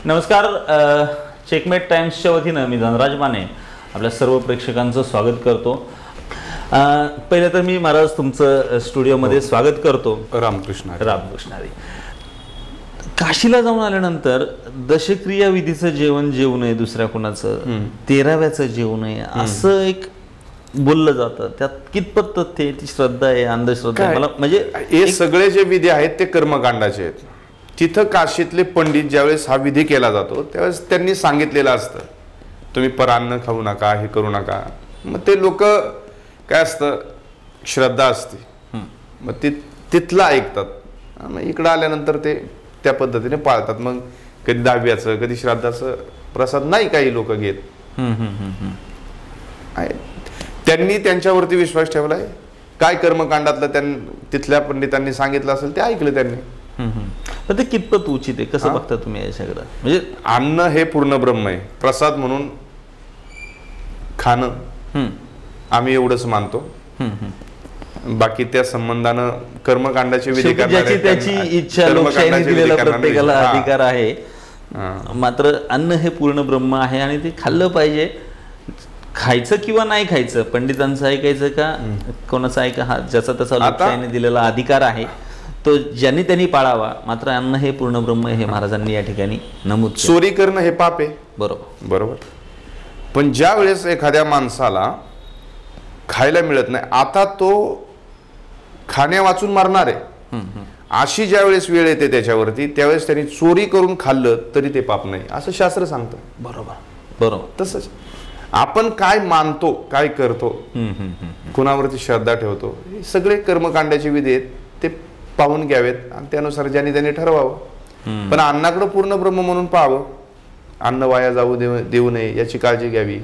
नमस्कार. चेकमेट टाइम्सच्या वतीनं मी धनराज माने आपल्या सर्व प्रेक्षकांचं स्वागत करतो. पहिलं तर मी महाराज तुमचं स्टुडिओमध्ये स्वागत करतो. रामकृष्ण रामकृष्णारी. काशीला जाऊन आल्यानंतर दशक्रिया विधीचं जेवण जेवू नये, दुसऱ्या कुणाचं 13व्याचं जेवू नये असं एक बोललं जातं. त्यात कितपत तथ्य आहे, ती श्रद्धा आहे, अंधश्रद्धा आहे? मला म्हणजे हे सगळे जे विधी आहेत ते कर्मकांडाचे आहेत. तिथं काशीतले पंडित ज्यावेळेस हा विधी केला जातो त्यावेळेस त्यांनी सांगितलेलं असतं तुम्ही परान्न खाऊ नका, हे करू नका. मग ते लोक काय असतं, श्रद्धा असते, मग ते तिथलं ऐकतात. मग इकडं आल्यानंतर ते त्या पद्धतीने पाळतात. मग कधी 10व्याचं कधी श्राद्धाचं प्रसाद नाही काही लोक घेत. त्यांनी त्यांच्यावरती विश्वास ठेवलाय. काय कर्मकांडातलं तिथल्या पंडितांनी सांगितलं असेल ते ऐकलं त्यांनी. पण ते कितपत उचित आहे, कसं बघता तुम्ही याच्याकडे? म्हणजे अन्न हे पूर्ण ब्रह्म आहे, प्रसाद म्हणून खाणं आम्ही एवढंच मानतो. बाकी त्या संबंधानं कर्मकांडाचे विधी करणारे त्याची इच्छा, लोकशाहीने दिलेला प्रत्येकाला अधिकार आहे. मात्र अन्न हे पूर्ण ब्रह्म आहे आणि ते खाल्लं पाहिजे. खायचं किंवा नाही खायचं, पंडितांचं ऐकायचं का कोणाचं ऐका, हा ज्याचा त्याचा लोकशाहीने दिलेला अधिकार आहे तो ज्यांनी त्यांनी पाळावा. मात्र अन्न हे पूर्ण ब्रह्म हे महाराजांनी या ठिकाणी नमूद. चोरी करणं हे पाप आहे, बरोबर बरोबर. पण ज्या वेळेस एखाद्या माणसाला खायला मिळत नाही, आता तो खाण्या वाचून मारणार आहे, अशी ज्या वेळेस वेळ येते त्याच्यावरती, त्यावेळेस त्यांनी चोरी करून खाल्लं तरी ते पाप नाही असं शास्त्र सांगतं. बरोबर बरोबर. तसंच आपण काय मानतो, काय करतो, कुणावरती श्रद्धा ठेवतो, हे सगळे कर्मकांडाचे विधी आहेत. ते पाहून घ्यावेत आणि त्यानुसार ज्यांनी त्यांनी ठरवावं. पण अन्नाकडे पूर्ण ब्रह्म म्हणून पाहावं. अन्न वाया जाऊ देऊ नये याची काळजी घ्यावी.